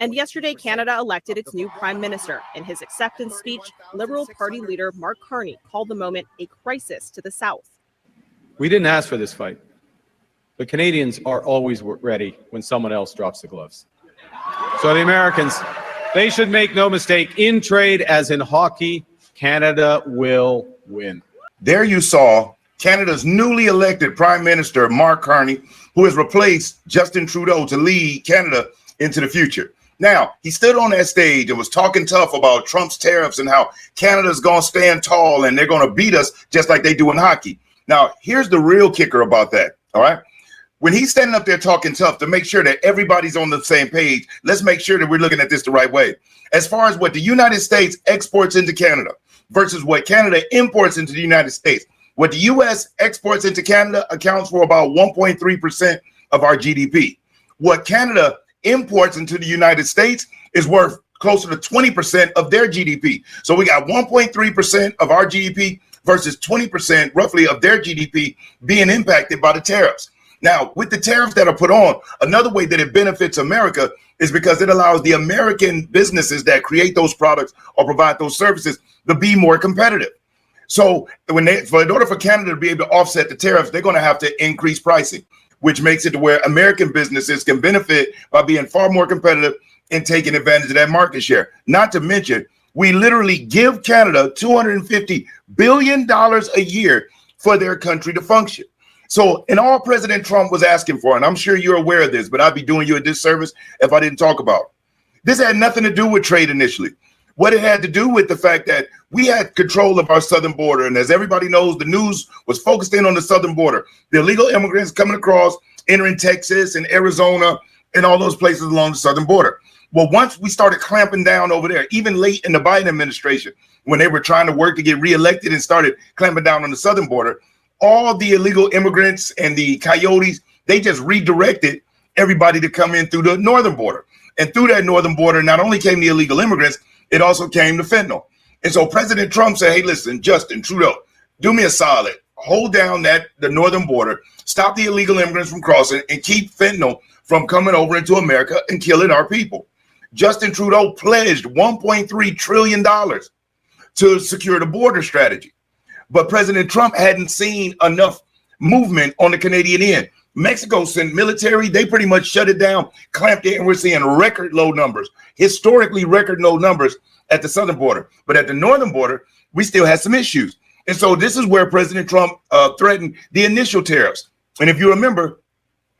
And yesterday, Canada elected its new prime minister. In his acceptance speech, Liberal Party leader Mark Carney called the moment a crisis to the South. We didn't ask for this fight, but Canadians are always ready when someone else drops the gloves. So the Americans, they should make no mistake, in trade as in hockey, Canada will win. There you saw Canada's newly elected Prime Minister, Mark Carney, who has replaced Justin Trudeau to lead Canada into the future. Now, he stood on that stage and was talking tough about Trump's tariffs and how Canada's going to stand tall and they're going to beat us just like they do in hockey. Now, here's the real kicker about that, all right? When he's standing up there talking tough, to make sure that everybody's on the same page, let's make sure that we're looking at this the right way. As far as what the United States exports into Canada versus what Canada imports into the United States, what the U.S. exports into Canada accounts for about 1.3% of our GDP. What Canada imports into the United States is worth closer to 20% of their GDP. So we got 1.3% of our GDP versus 20% roughly of their GDP being impacted by the tariffs. Now, with the tariffs that are put on, another way that it benefits America is because it allows the American businesses that create those products or provide those services to be more competitive. So in order for Canada to be able to offset the tariffs, they're going to have to increase pricing, which makes it to where American businesses can benefit by being far more competitive and taking advantage of that market share. Not to mention, we literally give Canada $250 billion a year for their country to function. So in all President Trump was asking for, and I'm sure you're aware of this, but I'd be doing you a disservice if I didn't talk about it. This had nothing to do with trade initially. What it had to do with the fact that we had control of our southern border. And as everybody knows, the news was focused in on the southern border. The illegal immigrants coming across, entering Texas and Arizona and all those places along the southern border. Well, once we started clamping down over there, even late in the Biden administration, when they were trying to work to get reelected and started clamping down on the southern border, all the illegal immigrants and the coyotes, they just redirected everybody to come in through the northern border. And through that northern border, not only came the illegal immigrants, it also came to fentanyl. And so President Trump said, hey, listen, Justin Trudeau, do me a solid, hold down the northern border, stop the illegal immigrants from crossing, and keep fentanyl from coming over into America and killing our people. Justin Trudeau pledged $1.3 trillion to secure the border strategy. But President Trump hadn't seen enough movement on the Canadian end. Mexico sent military, they pretty much shut it down, clamped it, and we're seeing record low numbers, historically record low numbers at the southern border. But at the northern border, we still had some issues. And so this is where President Trump threatened the initial tariffs. And if you remember,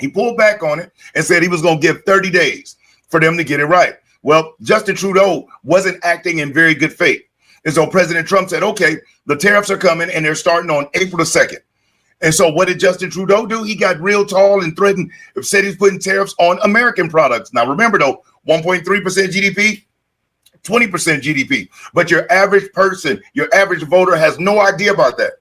he pulled back on it and said he was going to give 30 days for them to get it right. Well, Justin Trudeau wasn't acting in very good faith. And so President Trump said, okay, the tariffs are coming and they're starting on April the 2nd. And so what did Justin Trudeau do? He got real tall and threatened, said he's putting tariffs on American products. Now, remember, though, 1.3% GDP, 20% GDP. But your average person, your average voter has no idea about that.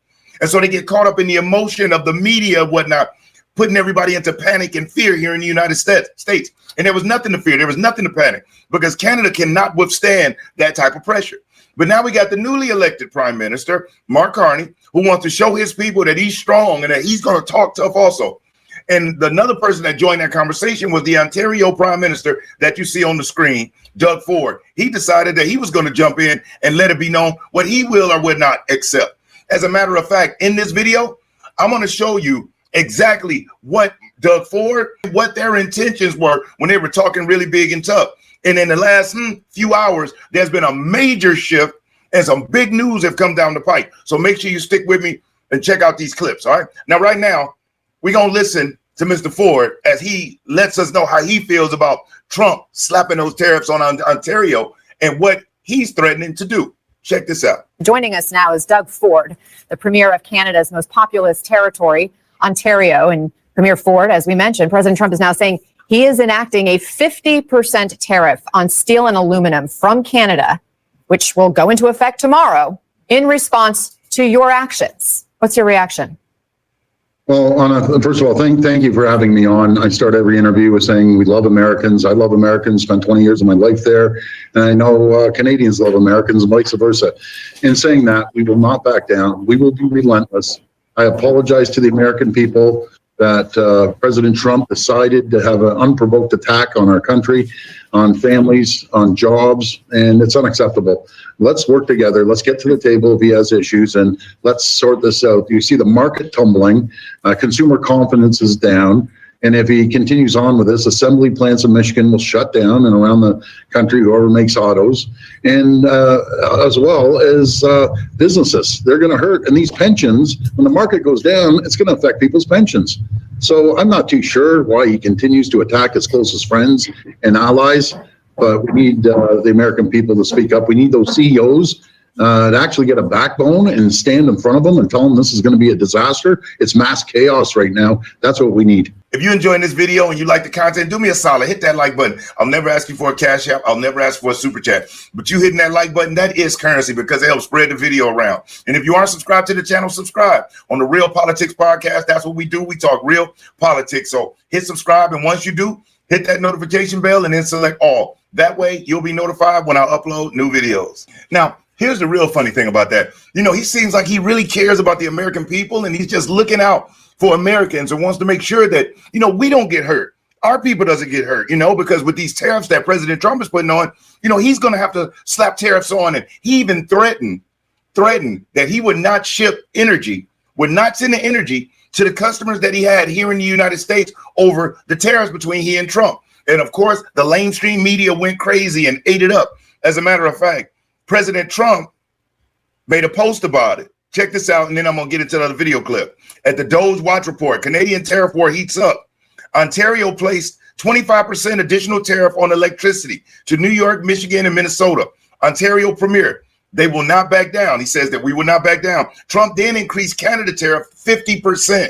And so they get caught up in the emotion of the media and whatnot, putting everybody into panic and fear here in the United States. And there was nothing to fear. There was nothing to panic because Canada cannot withstand that type of pressure. But now we got the newly elected Prime Minister, Mark Carney, who wants to show his people that he's strong and that he's going to talk tough also. And another person that joined that conversation was the Ontario Prime Minister that you see on the screen, Doug Ford. He decided that he was going to jump in and let it be known what he will or would not accept. As a matter of fact, in this video, I'm going to show you exactly what Doug Ford, what their intentions were when they were talking really big and tough. And in the last few hours, there's been a major shift and some big news have come down the pipe. So make sure you stick with me and check out these clips. All right. Now, right now, we're going to listen to Mr. Ford as he lets us know how he feels about Trump slapping those tariffs on Ontario and what he's threatening to do. Check this out. Joining us now is Doug Ford, the premier of Canada's most populous territory, Ontario. And Premier Ford, as we mentioned, President Trump is now saying he is enacting a 50% tariff on steel and aluminum from Canada, which will go into effect tomorrow in response to your actions. What's your reaction? Well, first of all, thank you for having me on. I start every interview with saying we love Americans. I love Americans, spent 20 years of my life there. And I know Canadians love Americans and vice versa. In saying that, we will not back down. We will be relentless. I apologize to the American people. that President Trump decided to have an unprovoked attack on our country, on families, on jobs, and it's unacceptable. Let's work together. Let's get to the table if he has issues, and let's sort this out. You see the market tumbling, consumer confidence is down, and if he continues on with this, assembly plants in Michigan will shut down, and around the country, whoever makes autos, and as well as businesses, they're going to hurt. And these pensions, when the market goes down, it's going to affect people's pensions. So I'm not too sure why he continues to attack his closest friends and allies, but we need the American people to speak up. We need those CEOs to actually get a backbone and stand in front of them and tell them this is going to be a disaster. It's mass chaos right now. That's what we need. If you're enjoying this video and you like the content, do me a solid, hit that like button. I'll never ask you for a cash app. I'll never ask for a super chat, but you hitting that like button, that is currency, because it helps spread the video around. And if you aren't subscribed to the channel, subscribe. On the Real Politics Podcast, that's what we do. We talk real politics. So hit subscribe. And once you do, hit that notification bell and then select all. That way you'll be notified when I upload new videos. Now, here's the real funny thing about that. You know, he seems like he really cares about the American people, and he's just looking out for Americans and wants to make sure that, you know, we don't get hurt. Our people doesn't get hurt, you know, because with these tariffs that President Trump is putting on, you know, he's going to have to slap tariffs on. And he even threatened that he would not ship energy, would not send the energy to the customers that he had here in the United States over the tariffs between he and Trump. And of course, the mainstream media went crazy and ate it up. As a matter of fact, President Trump made a post about it. Check this out, and then I'm going to get into another video clip. At the Doge Watch Report, Canadian tariff war heats up. Ontario placed 25% additional tariff on electricity to New York, Michigan, and Minnesota. Ontario Premier, they will not back down. He says that we will not back down. Trump then increased Canada tariff 50%,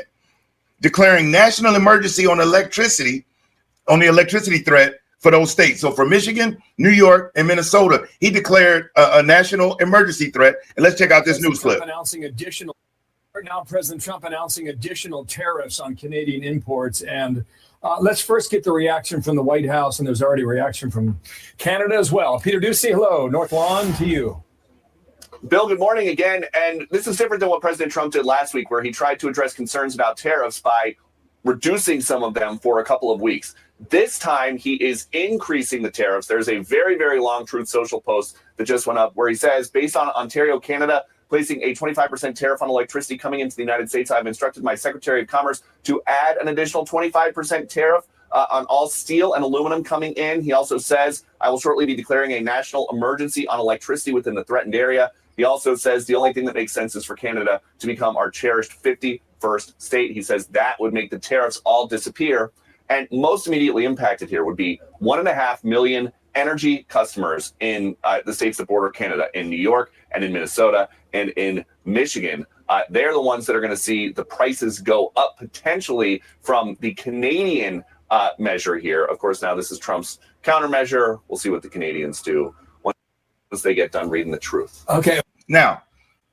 declaring national emergency on electricity, on the electricity threat for those states. So for Michigan, New York, and Minnesota, he declared a national emergency threat. And let's check out this news clip. President Trump announcing additional tariffs on Canadian imports. And let's first get the reaction from the White House. And there's already a reaction from Canada as well. Peter Ducey, hello. North Lawn, to you. Bill, good morning again. And this is different than what President Trump did last week, where he tried to address concerns about tariffs by reducing some of them for a couple of weeks. This time, he is increasing the tariffs. There's a very, very long Truth Social post that just went up where he says, based on Ontario, Canada, placing a 25% tariff on electricity coming into the United States, I've instructed my Secretary of Commerce to add an additional 25% tariff on all steel and aluminum coming in. He also says, I will shortly be declaring a national emergency on electricity within the threatened area. He also says the only thing that makes sense is for Canada to become our cherished 51st state. He says that would make the tariffs all disappear. And most immediately impacted here would be 1.5 million energy customers in the states that border Canada, in New York and in Minnesota and in Michigan. They're the ones that are going to see the prices go up potentially from the Canadian measure here. Of course, now this is Trump's countermeasure. We'll see what the Canadians do once they get done reading the truth. Okay. Now,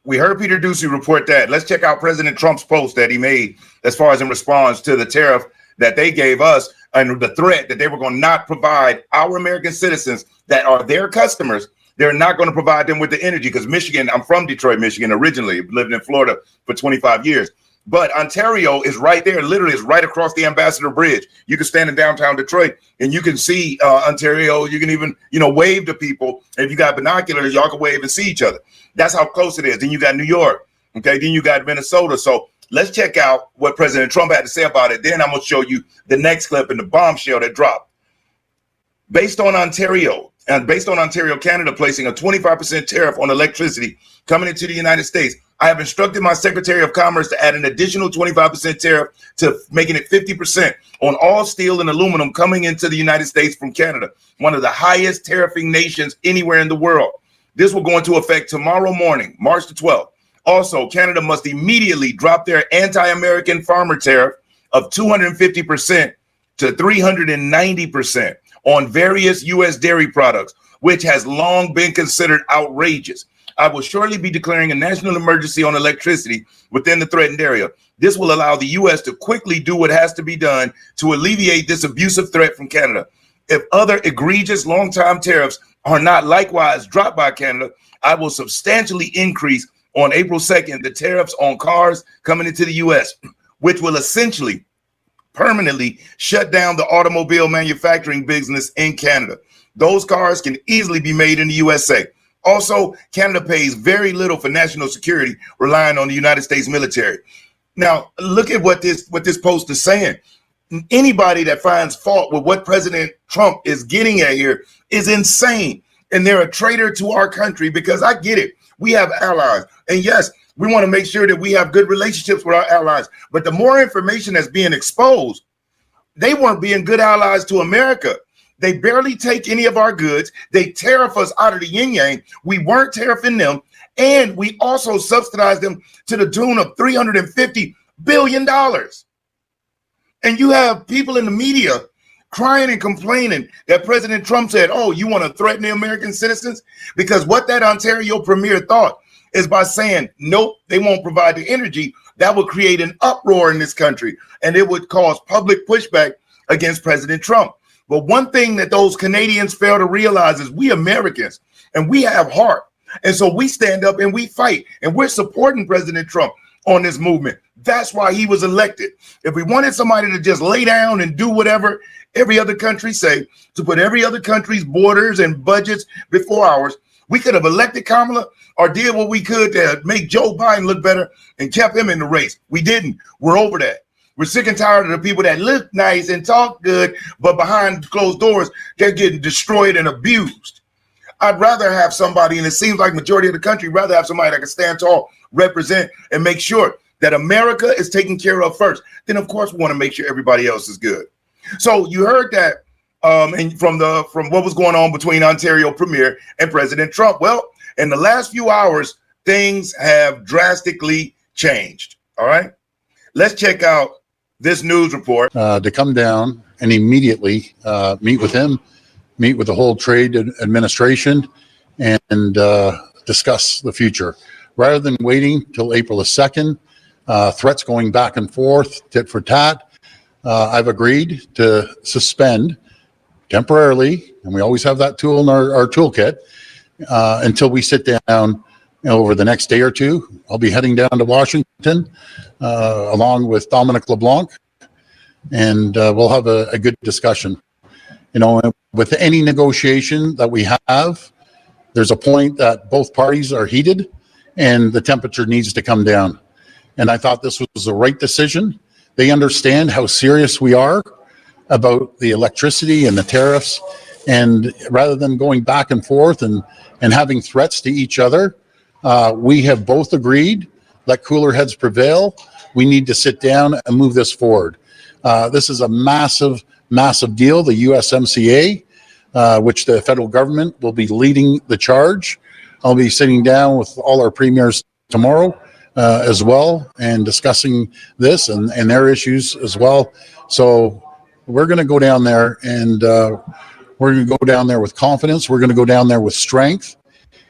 we heard Peter Ducey report that. Let's check out President Trump's post that he made as far as in response to the tariff that they gave us and the threat that they were going to not provide our American citizens that are their customers. They're not going to provide them with the energy, because Michigan, I'm from Detroit, Michigan, originally lived in Florida for 25 years. But Ontario is right there, literally is right across the Ambassador Bridge. You can stand in downtown Detroit and you can see Ontario. You can even, you know, wave to people. If you got binoculars, y'all can wave and see each other. That's how close it is. Then you got New York. Okay. Then you got Minnesota. So let's check out what President Trump had to say about it. Then I'm going to show you the next clip and the bombshell that dropped. Based on Ontario, Canada placing a 25% tariff on electricity coming into the United States, I have instructed my Secretary of Commerce to add an additional 25% tariff to making it 50% on all steel and aluminum coming into the United States from Canada, one of the highest tariffing nations anywhere in the world. This will go into effect tomorrow morning, March the 12th. Also, Canada must immediately drop their anti-American farmer tariff of 250% to 390% on various U.S. dairy products, which has long been considered outrageous. I will shortly be declaring a national emergency on electricity within the threatened area. This will allow the U.S. to quickly do what has to be done to alleviate this abusive threat from Canada. If other egregious long-time tariffs are not likewise dropped by Canada, I will substantially increase on April 2nd the tariffs on cars coming into the U.S., which will essentially permanently shut down the automobile manufacturing business in Canada. Those cars can easily be made in the USA. Also, Canada pays very little for national security, relying on the United States military. Now, look at what this post is saying. Anybody that finds fault with what President Trump is getting at here is insane. And they're a traitor to our country, because I get it. We have allies. And yes, we want to make sure that we have good relationships with our allies. But the more information that's being exposed, they weren't being good allies to America. They barely take any of our goods. They tariff us out of the yin yang. We weren't tariffing them. And we also subsidized them to the tune of $350 billion. And you have people in the media crying and complaining that President Trump said, oh, you want to threaten the American citizens? Because what that Ontario premier thought is by saying, nope, they won't provide the energy, that would create an uproar in this country. And it would cause public pushback against President Trump. But one thing that those Canadians fail to realize is we Americans, and we have heart. And so we stand up and we fight, and we're supporting President Trump on this movement. That's why he was elected. If we wanted somebody to just lay down and do whatever every other country say, to put every other country's borders and budgets before ours, we could have elected Kamala or did what we could to make Joe Biden look better and kept him in the race. We didn't. We're over that. We're sick and tired of the people that look nice and talk good, but behind closed doors, they're getting destroyed and abused. I'd rather have somebody, and it seems like majority of the country, rather have somebody that can stand tall, represent, and make sure that America is taken care of first. Then, of course, we want to make sure everybody else is good. So you heard that and from what was going on between Ontario Premier and President Trump. Well, in the last few hours, things have drastically changed. All right, let's check out this news report. To come down and immediately meet with him, meet with the whole trade administration, and discuss the future. Rather than waiting till April the 2nd, threats going back and forth, tit for tat, I've agreed to suspend temporarily, and we always have that tool in our toolkit, until we sit down over the next day or two. I'll be heading down to Washington along with Dominic LeBlanc, and we'll have a good discussion. You know, with any negotiation that we have, there's a point that both parties are heated and the temperature needs to come down. And I thought this was the right decision. They understand how serious we are about the electricity and the tariffs. And rather than going back and forth and having threats to each other, we have both agreed, let cooler heads prevail. We need to sit down and move this forward. This is a massive, massive deal. The USMCA, which the federal government will be leading the charge. I'll be sitting down with all our premiers tomorrow as well and discussing this and their issues as well. So we're going to go down there and we're going to go down there with confidence. We're going to go down there with strength.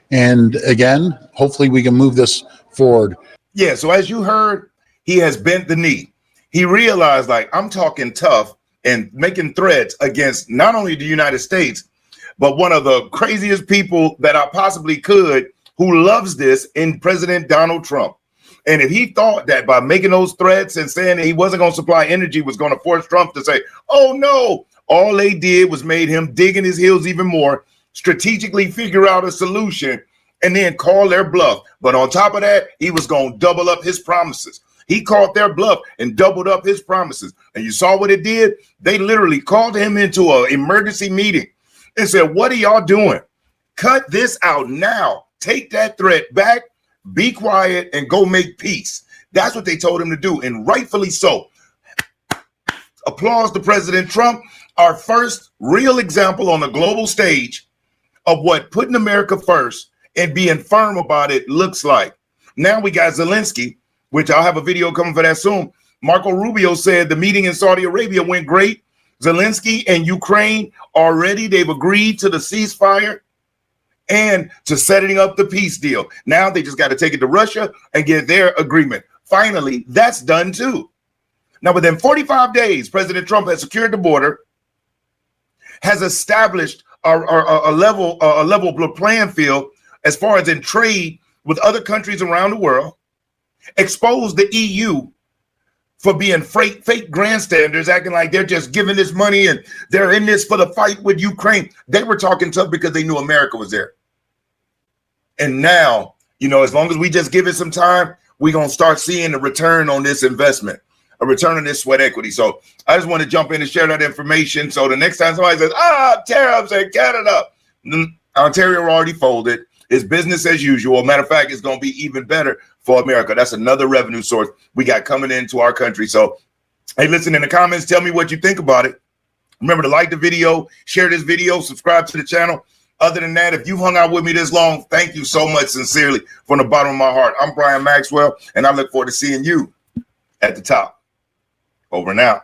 And again, hopefully we can move this forward. Yeah, so as you heard, he has bent the knee. He realized, like, I'm talking tough and making threats against not only the United States, but one of the craziest people that I possibly could, who loves this, in President Donald Trump. And if he thought that by making those threats and saying that he wasn't going to supply energy was going to force Trump to say, oh, no, all they did was made him dig in his heels even more, strategically figure out a solution, and then call their bluff. But on top of that, he was going to double up his promises. He called their bluff and doubled up his promises. And you saw what it did? They literally called him into an emergency meeting and said, what are y'all doing? Cut this out now. Take that threat back, be quiet, and go make peace. That's what they told him to do, and rightfully so. Applause to President Trump, our first real example on the global stage of what putting America first and being firm about it looks like. Now we got Zelensky, which I'll have a video coming for that soon. Marco Rubio said the meeting in Saudi Arabia went great. Zelensky and Ukraine already, they've agreed to the ceasefire and to setting up the peace deal. Now they just got to take it to Russia and get their agreement. Finally, that's done too. Now, within 45 days, President Trump has secured the border, has established a level playing field as far as in trade with other countries around the world, exposed the EU for being fake grandstanders, acting like they're just giving this money and they're in this for the fight with Ukraine. They were talking tough because they knew America was there. And now, you know, as long as we just give it some time, we're going to start seeing a return on this investment, a return on this sweat equity. So I just want to jump in and share that information. So the next time somebody says, tariffs in Canada, Ontario already folded. It's business as usual. Matter of fact, it's going to be even better for America. That's another revenue source we got coming into our country. So, hey, listen, in the comments, tell me what you think about it. Remember to like the video, share this video, subscribe to the channel. Other than that, if you hung out with me this long, thank you so much, sincerely, from the bottom of my heart. I'm Brian Maxwell, and I look forward to seeing you at the top. Over and out.